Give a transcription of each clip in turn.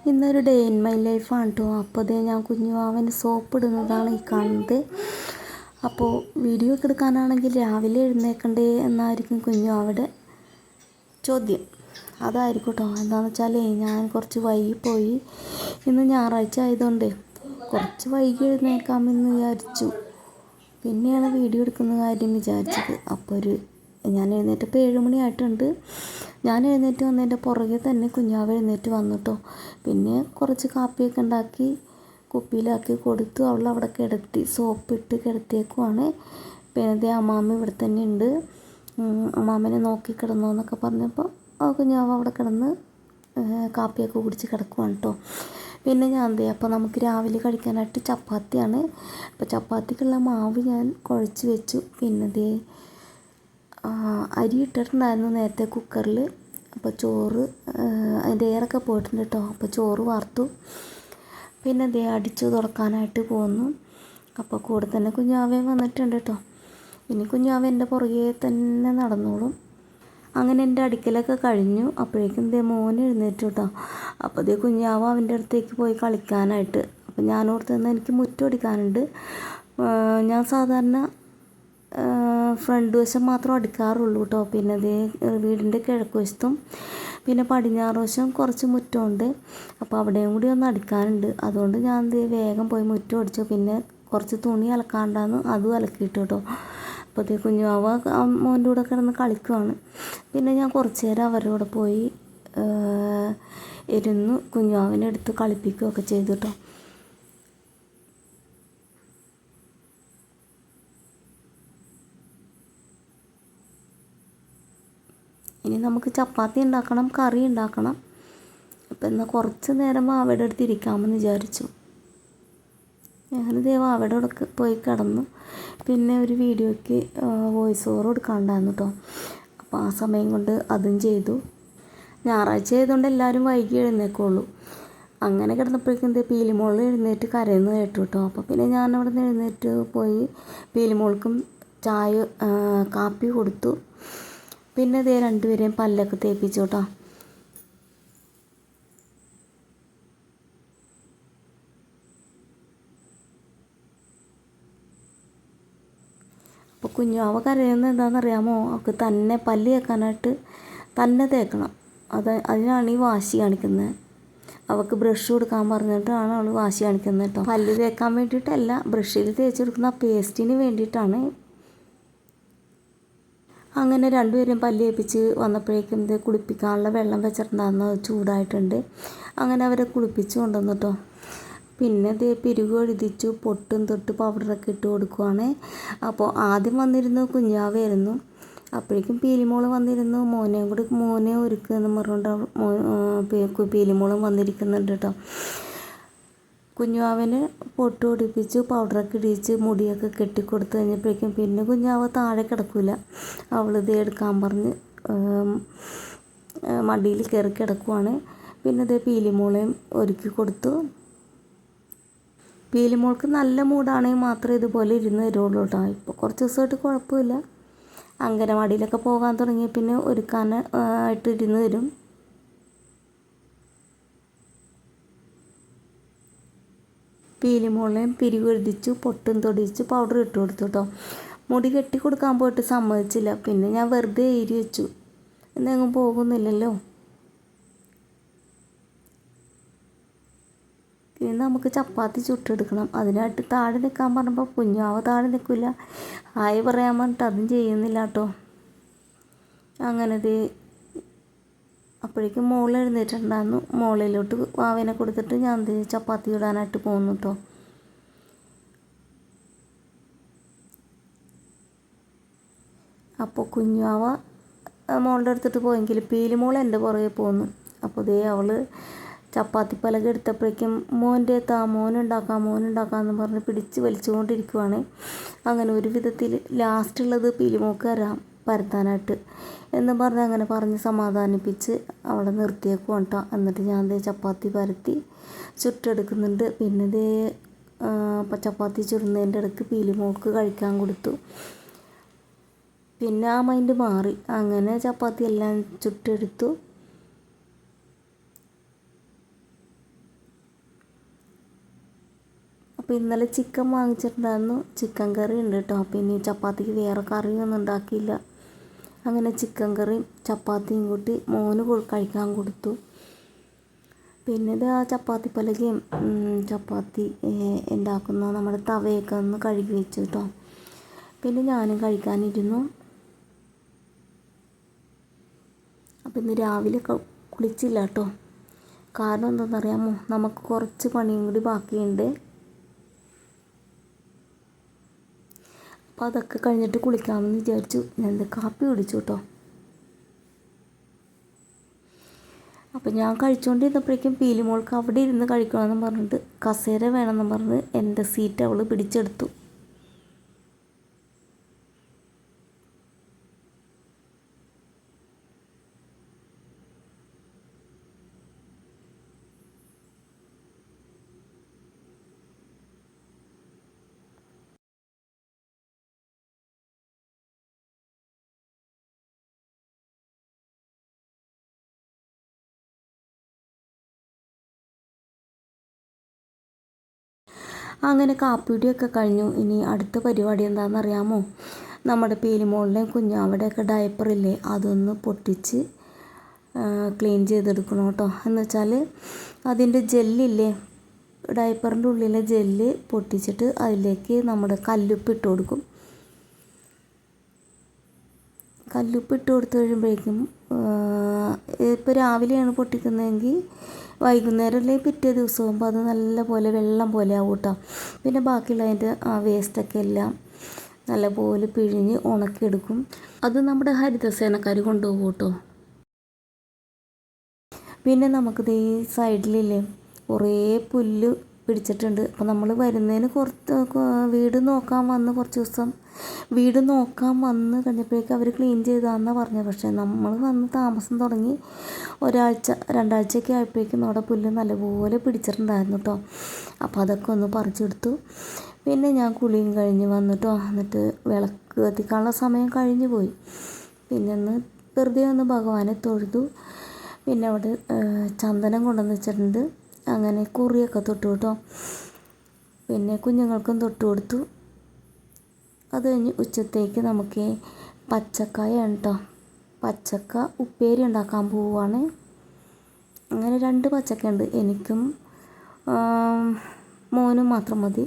ഇന്നൊരു day in my ലൈഫാണ് കേട്ടോ. അപ്പോൾ അതേ ഞാൻ കുഞ്ഞുവാവന് സോപ്പ് ഇടുന്നതാണ് ഈ കാണുന്നത്. അപ്പോൾ വീഡിയോ ഒക്കെ എടുക്കാനാണെങ്കിൽ രാവിലെ എഴുന്നേൽക്കണ്ടേ എന്നായിരിക്കും കുഞ്ഞുവാവയുടെ ചോദ്യം. അതായിരിക്കും കേട്ടോ. എന്താണെന്ന് വെച്ചാൽ ഞാൻ കുറച്ച് വൈകിപ്പോയി. ഇന്ന് ഞായറാഴ്ച ആയതുകൊണ്ട് കുറച്ച് വൈകി എഴുന്നേൽക്കാമെന്ന് വിചാരിച്ചു. പിന്നെയാണ് വീഡിയോ എടുക്കുന്ന കാര്യം വിചാരിച്ചത്. അപ്പോൾ ഞാൻ എഴുന്നേറ്റപ്പോൾ 7 മണിയായിട്ടുണ്ട്. ഞാൻ എഴുന്നേറ്റ് വന്നതിൻ്റെ പുറകെ തന്നെ കുഞ്ഞാവ് എഴുന്നേറ്റ് വന്നു കേട്ടോ. പിന്നെ കുറച്ച് കാപ്പിയൊക്കെ ഉണ്ടാക്കി കുപ്പിയിലാക്കി കൊടുത്തു. അവിടെ കിടത്തി സോപ്പിട്ട് കിടത്തിയേക്കുവാണ്. പിന്നെ അമ്മാമ്മ ഇവിടെ തന്നെ ഉണ്ട്. അമ്മാമ്മനെ നോക്കി കിടന്നോ എന്നൊക്കെ പറഞ്ഞപ്പോൾ കുഞ്ഞാവ് അവിടെ കിടന്ന് കാപ്പിയൊക്കെ കുടിച്ച് കിടക്കുവാണ് കേട്ടോ. പിന്നെ ഞാൻ അപ്പോൾ നമുക്ക് രാവിലെ കഴിക്കാനായിട്ട് ചപ്പാത്തിയാണ്. അപ്പോൾ ചപ്പാത്തിക്കുള്ള മാവ് ഞാൻ കുഴച്ച് വെച്ചു. പിന്നെ അരി ഇട്ടിട്ടുണ്ടായിരുന്നു നേരത്തെ കുക്കറിൽ. അപ്പോൾ ചോറ് അതിൻ്റെ ഏറൊക്കെ പോയിട്ടുണ്ട് കേട്ടോ. അപ്പോൾ ചോറ് വാർത്തു. പിന്നെ അടിച്ചു തുറക്കാനായിട്ട് പോന്നു. അപ്പോൾ കൂടെ തന്നെ കുഞ്ഞാവേ വന്നിട്ടുണ്ട് കേട്ടോ. ഇനി കുഞ്ഞാവ എൻ്റെ പുറകെ തന്നെ നടന്നോളും. അങ്ങനെ എൻ്റെ അടിക്കലൊക്കെ കഴിഞ്ഞു. അപ്പോഴേക്കും മോന് എഴുന്നേറ്റു കേട്ടോ. അപ്പോൾ കുഞ്ഞാവ അവൻ്റെ അടുത്തേക്ക് പോയി കളിക്കാനായിട്ട്. അപ്പോൾ ഞാനോർത്ത് തന്നെ എനിക്ക് മുറ്റം അടിക്കാനുണ്ട്. ഞാൻ സാധാരണ ഫ്രണ്ട് വശം മാത്രം അടിക്കാറുള്ളൂ കേട്ടോ. പിന്നെ വീടിൻ്റെ കിഴക്ക് വശത്തും പിന്നെ പടിഞ്ഞാറ് വശം കുറച്ച് മുറ്റമുണ്ട്. അപ്പോൾ അവിടെയും കൂടി ഒന്ന് അടിക്കാനുണ്ട്. അതുകൊണ്ട് ഞാൻ വേഗം പോയി മുറ്റം അടിച്ചു. പിന്നെ കുറച്ച് തുണി അലക്കാണ്ടാന്ന് അതും അലക്കിയിട്ടു കേട്ടോ. അപ്പോൾ കുഞ്ഞുവാവ മോൻ്റെ കൂടെ കിടന്ന് കളിക്കുവാണ്. പിന്നെ ഞാൻ കുറച്ച് നേരം അവരുടെ കൂടെ പോയി ഇരുന്ന് കുഞ്ഞുവാവിനെ എടുത്ത് കളിപ്പിക്കുകയൊക്കെ ചെയ്തു കേട്ടോ. ഇനി നമുക്ക് ചപ്പാത്തി ഉണ്ടാക്കണം, കറി ഉണ്ടാക്കണം. അപ്പോൾ എന്നാൽ കുറച്ച് നേരം അവിടെ അടുത്ത് ഇരിക്കാമെന്ന് വിചാരിച്ചു. ഞാൻ അവിടെ പോയി കിടന്നു. പിന്നെ ഒരു വീഡിയോയ്ക്ക് വോയിസ് ഓവർ കൊടുക്കാണ്ടായിരുന്നു കേട്ടോ. അപ്പോൾ ആ സമയം കൊണ്ട് അതും ചെയ്തു. ഞായറാഴ്ച ആയതുകൊണ്ട് എല്ലാവരും വൈകി എഴുന്നേക്കുള്ളൂ. അങ്ങനെ കിടന്നപ്പോഴേക്കും പീലിമോൾ എഴുന്നേറ്റ് കരയുന്നത് കേട്ടു കേട്ടോ. അപ്പോൾ പിന്നെ ഞാൻ അവിടെ നിന്ന് എഴുന്നേറ്റ് പോയി പീലിമോൾക്കും കാപ്പി കൊടുത്തു. പിന്നെ രണ്ടുപേരെയും പല്ലൊക്കെ തേപ്പിച്ചു കേട്ടോ. അപ്പോൾ കുഞ്ഞാവ കരയുന്നത് എന്താണെന്നറിയാമോ? അവൾക്ക് തന്നെ പല്ല് തേക്കാനായിട്ട് തന്നെ തേക്കണം. അതിനാണ് ഈ വാശി കാണിക്കുന്നത്. അവൾക്ക് ബ്രഷ് കൊടുക്കാൻ പറഞ്ഞിട്ടാണ് അവൾ വാശി കാണിക്കുന്നത് കേട്ടോ. പല്ല് തേക്കാൻ വേണ്ടിയിട്ടല്ല, ബ്രഷിൽ തേച്ചെടുക്കുന്ന പേസ്റ്റിന് വേണ്ടിയിട്ടാണ്. അങ്ങനെ രണ്ടുപേരും പല്ല് തേപ്പിച്ച് വന്നപ്പോഴേക്കും കുളിപ്പിക്കാനുള്ള വെള്ളം വെച്ചിട്ടുണ്ടായിരുന്നു. ചൂടായിട്ടുണ്ട്. അങ്ങനെ അവരെ കുളിപ്പിച്ച് കൊണ്ടുവന്നു കേട്ടോ. പിന്നെ പിരുക് എഴുതിച്ചു, പൊട്ടും തൊട്ട് പൗഡറൊക്കെ ഇട്ട് കൊടുക്കുവാണ്. അപ്പോൾ ആദ്യം വന്നിരുന്നു കുഞ്ഞാവായിരുന്നു. അപ്പോഴേക്കും പീലിമോള് വന്നിരുന്നു. മോനെ ഒരുക്കുമെന്ന് പറഞ്ഞുകൊണ്ട് പീലിമോളും വന്നിരിക്കുന്നുണ്ട് കേട്ടോ. കുഞ്ഞാവന് പൊട്ട് പൊടിപ്പിച്ചു, പൗഡറൊക്കെ ഇടിച്ച് മുടിയൊക്കെ കെട്ടിക്കൊടുത്ത് കഴിഞ്ഞപ്പോഴേക്കും പിന്നെ കുഞ്ഞാവ് താഴെ കിടക്കില്ല. അവൾ എടുക്കാൻ പറഞ്ഞ് മടിയിൽ കയറി കിടക്കുവാണ്. പിന്നെ പീലിമോളെയും ഒരുക്കി കൊടുത്തു. പീലിമോൾക്ക് നല്ല മൂടാണെങ്കിൽ മാത്രമേ ഇതുപോലെ ഇരുന്ന് തരുള്ളൂ കേട്ടോ. ഇപ്പോൾ കുറച്ച് ദിവസമായിട്ട് കുഴപ്പമില്ല. അംഗനവാടിയിലൊക്കെ പോകാൻ തുടങ്ങിയ പിന്നെ ഒരുക്കാനായിട്ട് ഇരുന്ന് തരും. പീലിമോളെയും പിരിവെഴുതിച്ചു, പൊട്ടും തൊടിച്ചു, പൗഡർ ഇട്ട് കൊടുത്തു കേട്ടോ. മുടി കെട്ടി കൊടുക്കാൻ പോയിട്ട് സമ്മതിച്ചില്ല. പിന്നെ ഞാൻ വെറുതെ ഏരി വെച്ചു. എന്നെങ്ങും പോകുന്നില്ലല്ലോ. ഇനി നമുക്ക് ചപ്പാത്തി ചുട്ടെടുക്കണം. അതിനായിട്ട് താഴെ നിൽക്കാൻ പറഞ്ഞപ്പോൾ കുഞ്ഞാവ് താഴെ നിൽക്കില്ല. ഹായ് പറയാൻ പറഞ്ഞിട്ട് അതും ചെയ്യുന്നില്ല കേട്ടോ. അങ്ങനെ അപ്പോഴേക്കും മോൾ എഴുന്നേറ്റിട്ടുണ്ടായിരുന്നു. മോളിലോട്ട് വാവേനെ കൊടുത്തിട്ട് ഞാൻ ചപ്പാത്തി ഇടാനായിട്ട് പോകുന്നു കേട്ടോ. അപ്പോൾ കുഞ്ഞാവ മോളുടെ അടുത്തിട്ട് പോയെങ്കിൽ പീലിമോൾ എൻ്റെ പുറകെ പോന്നു. അപ്പോൾ അവൾ ചപ്പാത്തി പലക എടുത്തപ്പോഴേക്കും മോനുണ്ടാക്കാമെന്ന് പറഞ്ഞ് പിടിച്ച് വലിച്ചുകൊണ്ടിരിക്കുവാണ്. അങ്ങനെ ഒരു വിധത്തിൽ ലാസ്റ്റുള്ളത് പീലിമോൾക്ക് പരത്താനായിട്ട് എന്ന് പറഞ്ഞ് അങ്ങനെ പറഞ്ഞ് സമാധാനിപ്പിച്ച് അവളെ നിർത്തിയേക്കുവാണ് കേട്ടോ. എന്നിട്ട് ഞാൻ ചപ്പാത്തി പരത്തി ചുട്ടെടുക്കുന്നുണ്ട്. പിന്നെ ചപ്പാത്തി ചുടുന്നതിൻ്റെ ഇടയ്ക്ക് പീലിമോൾക്ക് കഴിക്കാൻ കൊടുത്തു. പിന്നെ ആ മൈൻഡ് മാറി. അങ്ങനെ ചപ്പാത്തി എല്ലാം ചുട്ടെടുത്തു. അപ്പോൾ ഇന്നലെ ചിക്കൻ വാങ്ങിച്ചിട്ടുണ്ടായിരുന്നു, ചിക്കൻ കറി ഉണ്ട് കേട്ടോ. പിന്നെ ചപ്പാത്തിക്ക് വേറെ കറിയൊന്നും ഉണ്ടാക്കിയില്ല. അങ്ങനെ ചിക്കൻ കറിയും ചപ്പാത്തിയും കൂട്ടി മോന് കഴിക്കാൻ കൊടുത്തു. പിന്നെ ഇത് ആ ചപ്പാത്തി പലകയും ചപ്പാത്തി ഉണ്ടാക്കുന്ന നമ്മുടെ തവയൊക്കെ ഒന്ന് കഴുകി വെച്ചു കേട്ടോ. പിന്നെ ഞാനും കഴിക്കാനിരുന്നു. അപ്പം ഇന്ന് രാവിലെ കുളിച്ചില്ല കേട്ടോ. കാരണം എന്താണെന്നറിയാമോ, നമുക്ക് കുറച്ച് പണിയും കൂടി ബാക്കിയുണ്ട്. അപ്പോൾ അതൊക്കെ കഴിഞ്ഞിട്ട് കുളിക്കാമെന്ന് വിചാരിച്ചു. ഞാൻ കാപ്പി കുടിച്ചു കേട്ടോ. അപ്പോൾ ഞാൻ കഴിച്ചുകൊണ്ടിരുന്നപ്പോഴേക്കും പീലിമോൾക്ക് അവിടെ ഇരുന്ന് കഴിക്കണമെന്ന് പറഞ്ഞിട്ട് കസേര വേണമെന്ന് പറഞ്ഞ് എൻ്റെ സീറ്റ് അവൾ പിടിച്ചെടുത്തു. അങ്ങനെ കാപ്പിയുടെയൊക്കെ കഴിഞ്ഞു. ഇനി അടുത്ത പരിപാടി എന്താണെന്നറിയാമോ, നമ്മുടെ പീലിമോളിൻ്റെയും കുഞ്ഞാവിടെയൊക്കെ ഡയപ്പറില്ലേ, അതൊന്ന് പൊട്ടിച്ച് ക്ലീൻ ചെയ്തെടുക്കണം കേട്ടോ. എന്ന് വെച്ചാൽ അതിൻ്റെ ജെല്ലില്ലേ, ഡയപ്പറിൻ്റെ ഉള്ളിലെ ജെല്ല് പൊട്ടിച്ചിട്ട് അതിലേക്ക് നമ്മുടെ കല്ലുപ്പ് ഇട്ട് കൊടുക്കും. കല്ലുപ്പ് ഇട്ട് കൊടുത്തു കഴിയുമ്പോഴേക്കും ഇപ്പോൾ രാവിലെയാണ് പൊട്ടിക്കുന്നതെങ്കിൽ വൈകുന്നേരം അല്ലെങ്കിൽ പിറ്റേ ദിവസം ആകുമ്പോൾ അത് നല്ലപോലെ വെള്ളം പോലെ ആവും കേട്ടോ. പിന്നെ ബാക്കിയുള്ള അതിൻ്റെ വേസ്റ്റൊക്കെ എല്ലാം നല്ലപോലെ പിഴിഞ്ഞ് ഉണക്കിയെടുക്കും. അത് നമ്മുടെ ഹരിതസേനക്കാർ കൊണ്ടുപോകും കേട്ടോ. പിന്നെ നമുക്കിത് ഈ സൈഡിലില്ലേ കുറേ പുല്ല് പിടിച്ചിട്ടുണ്ട്. അപ്പോൾ നമ്മൾ വരുന്നതിന് വീട് നോക്കാൻ വന്ന് കഴിഞ്ഞപ്പോഴേക്കും അവർ ക്ലീൻ ചെയ്താന്നാണ് പറഞ്ഞത്. പക്ഷേ നമ്മൾ വന്ന് താമസം തുടങ്ങി രണ്ടാഴ്ചയൊക്കെ ആയപ്പോഴേക്കും അവിടെ പുല്ല് നല്ലപോലെ പിടിച്ചിട്ടുണ്ടായിരുന്നു കേട്ടോ. അപ്പോൾ അതൊക്കെ ഒന്ന് പറിച്ചെടുത്തു. പിന്നെ ഞാൻ കുളിയും കഴിഞ്ഞ് വന്നിട്ടോ, എന്നിട്ട് വിളക്ക് കത്തിക്കാനുള്ള സമയം കഴിഞ്ഞു പോയി. പിന്നെ ഒന്ന് വെറുതെ ഒന്ന് ഭഗവാനെ തൊഴുതു. പിന്നെ അവിടെ ചന്ദനം കൊണ്ടുവന്ന് വെച്ചിട്ടുണ്ട്. അങ്ങനെ കുറിയൊക്കെ തൊട്ടു കേട്ടോ. പിന്നെ കുഞ്ഞുങ്ങൾക്കും തൊട്ട് കൊടുത്തു. അത് കഴിഞ്ഞ് ഉച്ചത്തേക്ക് നമുക്ക് പച്ചക്കായാണ് കേട്ടോ, പച്ചക്ക ഉപ്പേരി ഉണ്ടാക്കാൻ പോവുകയാണ്. അങ്ങനെ 2 പച്ചക്ക ഉണ്ട്. എനിക്കും മോനും മാത്രം മതി.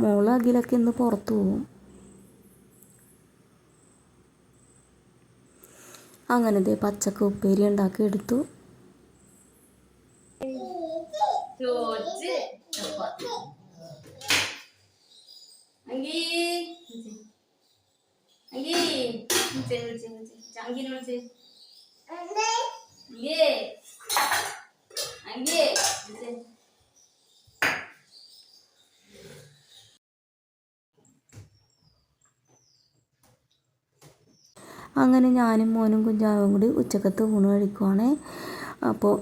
മോള് അഖിലൊക്കെ ഇന്ന് പുറത്തു പോകും. അങ്ങനെ പച്ചക്ക ഉപ്പേരി ഉണ്ടാക്കി എടുത്തു. അങ്ങനെ ഞാനും മോനും കുഞ്ഞാവും കൂടി ഉച്ചക്കത്തെ ഊണ് കഴിക്കുവാണ്. അപ്പോൾ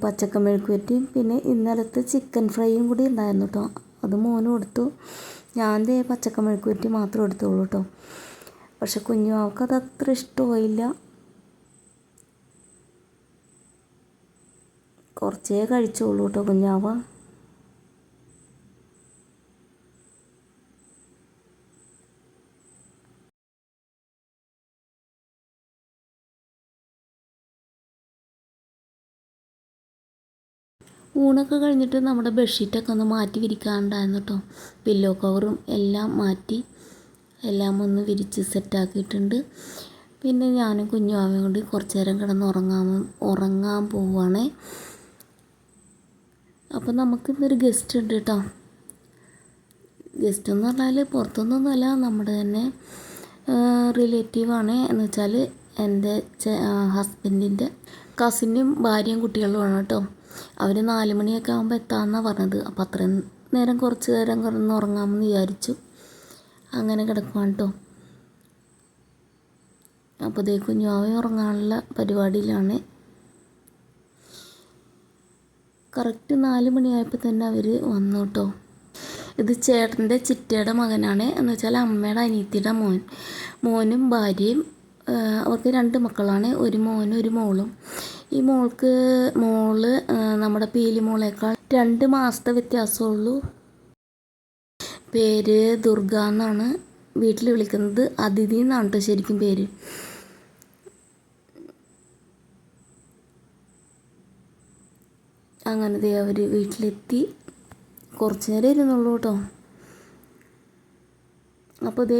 പച്ചക്ക മെഴുക്കുവരട്ടിയും പിന്നെ ഇന്നലത്തെ ചിക്കൻ ഫ്രൈയും കൂടി ഉണ്ടായിരുന്നു കേട്ടോ. അത് മോനും കൊടുത്തു. ഞാൻ പച്ചക്ക മെഴുക്കുവരട്ടി മാത്രം എടുത്തോളൂ കേട്ടോ. പക്ഷെ കുഞ്ഞാവൾക്ക് അത് അത്ര ഇഷ്ടമായില്ല. കുറച്ചേ കഴിച്ചോളൂ കേട്ടോ കുഞ്ഞാവ. ഊണൊക്കെ കഴിഞ്ഞിട്ട് നമ്മുടെ ബെഡ്ഷീറ്റൊക്കെ ഒന്ന് മാറ്റി വിരിക്കാനുണ്ടായിരുന്നു കേട്ടോ. പില്ലോ കവറും എല്ലാം മാറ്റി എല്ലാം ഒന്ന് വിരിച്ച് സെറ്റാക്കിയിട്ടുണ്ട്. പിന്നെ ഞാനും കുഞ്ഞുമാവയും കൊണ്ട് കുറച്ച് നേരം കിടന്ന് ഉറങ്ങാൻ പോവുകയാണേ. അപ്പോൾ നമുക്കിന്നൊരു ഗസ്റ്റ് ഉണ്ട് കേട്ടോ. ഗസ്റ്റ് എന്ന് പറഞ്ഞാൽ പുറത്തൊന്നുമല്ല, നമ്മുടെ തന്നെ റിലേറ്റീവാണ്. എന്ന് വെച്ചാൽ എൻ്റെ ഹസ്ബൻഡിൻ്റെ കസിനും ഭാര്യയും കുട്ടികളുമാണ് കേട്ടോ. അവർ 4 മണിയൊക്കെ ആകുമ്പോൾ എത്താമെന്നാണ് പറഞ്ഞത്. അപ്പോൾ അത്രയും നേരം കുറച്ച് നേരം കിടന്ന് ഉറങ്ങാമെന്ന് വിചാരിച്ചു. അങ്ങനെ കിടക്കുവാണ് കേട്ടോ. അപ്പോൾ ദേ കുഞ്ഞുമാവ ഉറങ്ങാനുള്ള പരിപാടിയിലാണ്. കറക്റ്റ് 4 മണിയായപ്പോൾ തന്നെ അവർ വന്നു കേട്ടോ. ഇത് ചേട്ടൻ്റെ ചിറ്റയുടെ മകനാണ്. എന്ന് വെച്ചാൽ അമ്മയുടെ അനിയത്തിയുടെ മോനും ഭാര്യയും. അവർക്ക് 2 മക്കളാണ്, ഒരു മോനും ഒരു മോളും. ഈ മോള് നമ്മുടെ പീലി മോളേക്കാൾ 2 മാസത്തെ വ്യത്യാസമുള്ളൂ. പേര് ദുർഗ എന്നാണ് വീട്ടിൽ വിളിക്കുന്നത്. അതിഥി എന്നാണ് കേട്ടോ ശരിക്കും പേര്. അങ്ങനെ അവർ വീട്ടിലെത്തി. കുറച്ച് നേരം ഇരുന്നുള്ളൂ കേട്ടോ. അപ്പോൾ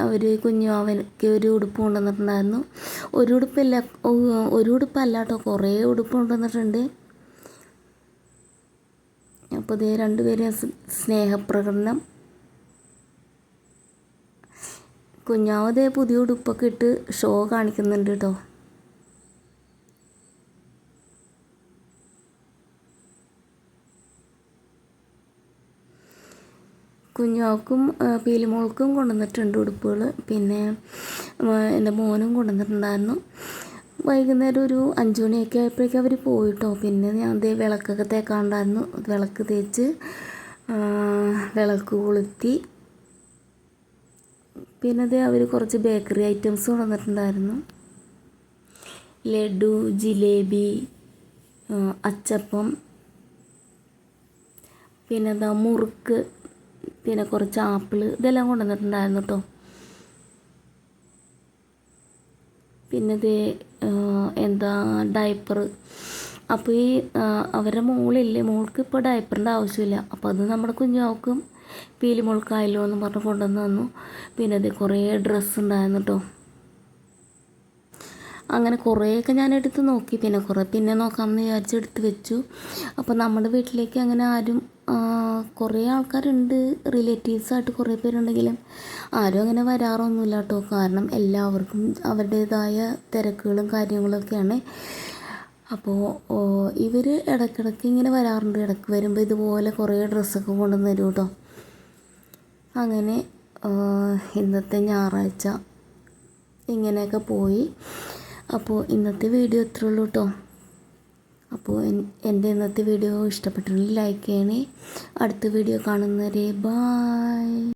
അവർ കുഞ്ഞുവാവയ്ക്ക് ഒരു ഉടുപ്പ് കൊണ്ടുവന്നിട്ടുണ്ടായിരുന്നു. ഒരു ഉടുപ്പല്ല കേട്ടോ, കുറേ ഉടുപ്പ് കൊണ്ടുവന്നിട്ടുണ്ട്. അപ്പോൾ രണ്ടുപേരും സ്നേഹപ്രകടനം. കുഞ്ഞാവ് പുതിയ ഉടുപ്പൊക്കെ ഇട്ട് ഷോ കാണിക്കുന്നുണ്ട് കേട്ടോ. കുഞ്ഞാവക്കും പീലിമോൾക്കും കൊണ്ടുവന്നിട്ടുണ്ട് ഉടുപ്പുകൾ. പിന്നെ എൻ്റെ മോനും കൊണ്ടുവന്നിട്ടുണ്ടായിരുന്നു. വൈകുന്നേരം ഒരു 5 മണിയൊക്കെ ആയപ്പോഴേക്കും അവർ പോയിട്ടോ. പിന്നെ ഞാൻ വിളക്കൊക്കെ തേക്കാണ്ടായിരുന്നു. വിളക്ക് തേച്ച് വിളക്ക് കൊളുത്തി. പിന്നെ അവർ കുറച്ച് ബേക്കറി ഐറ്റംസ് കൊണ്ടുവന്നിട്ടുണ്ടായിരുന്നു. ലഡു, ജിലേബി, അച്ചപ്പം, പിന്നെ മുറുക്ക്, പിന്നെ കുറച്ച് ആപ്പിൾ, ഇതെല്ലാം കൊണ്ടുവന്നിട്ടുണ്ടായിരുന്നു കേട്ടോ. പിന്നെ ഡയപ്പർ. അപ്പോൾ അവരുടെ മോൾക്ക് ഇപ്പോൾ ഡയപ്പറിൻ്റെ ആവശ്യമില്ല. അപ്പോൾ അത് നമ്മുടെ കുഞ്ഞാവക്കും പീലിമോൾക്കായല്ലോ എന്ന് പറഞ്ഞ് കൊണ്ടുവന്ന് തന്നു. പിന്നെ കുറേ ഡ്രസ്സ് ഉണ്ടായിരുന്നു കേട്ടോ. അങ്ങനെ കുറേയൊക്കെ ഞാൻ എടുത്ത് നോക്കി. പിന്നെ നോക്കാമെന്ന് വിചാരിച്ച് എടുത്ത് വെച്ചു. അപ്പോൾ നമ്മുടെ വീട്ടിലേക്ക് അങ്ങനെ ആരും കുറേ ആൾക്കാരുണ്ട്, റിലേറ്റീവ്സായിട്ട് കുറേ പേരുണ്ടെങ്കിലും ആരും അങ്ങനെ വരാറൊന്നുമില്ല കേട്ടോ. കാരണം എല്ലാവർക്കും അവരുടേതായ തിരക്കുകളും കാര്യങ്ങളൊക്കെയാണ്. അപ്പോൾ ഇവർ ഇടയ്ക്കിടയ്ക്ക് ഇങ്ങനെ വരാറുണ്ട്. ഇടയ്ക്ക് വരുമ്പോൾ ഇതുപോലെ കുറേ ഡ്രസ്സൊക്കെ കൊണ്ടുവന്ന് തരും കേട്ടോ. അങ്ങനെ ഇന്നത്തെ ഞായറാഴ്ച ഇങ്ങനെയൊക്കെ പോയി. അപ്പോൾ ഇന്നത്തെ വീഡിയോ ഇത്രേ ഉള്ളൂ കേട്ടോ. അപ്പോൾ എൻ്റെ ഇന്നത്തെ വീഡിയോ ഇഷ്ടപ്പെട്ടിട്ടുണ്ടെങ്കിൽ ലൈക്ക് ചെയ്യണേ. അടുത്ത വീഡിയോ കാണുന്നവരെ ബായ്.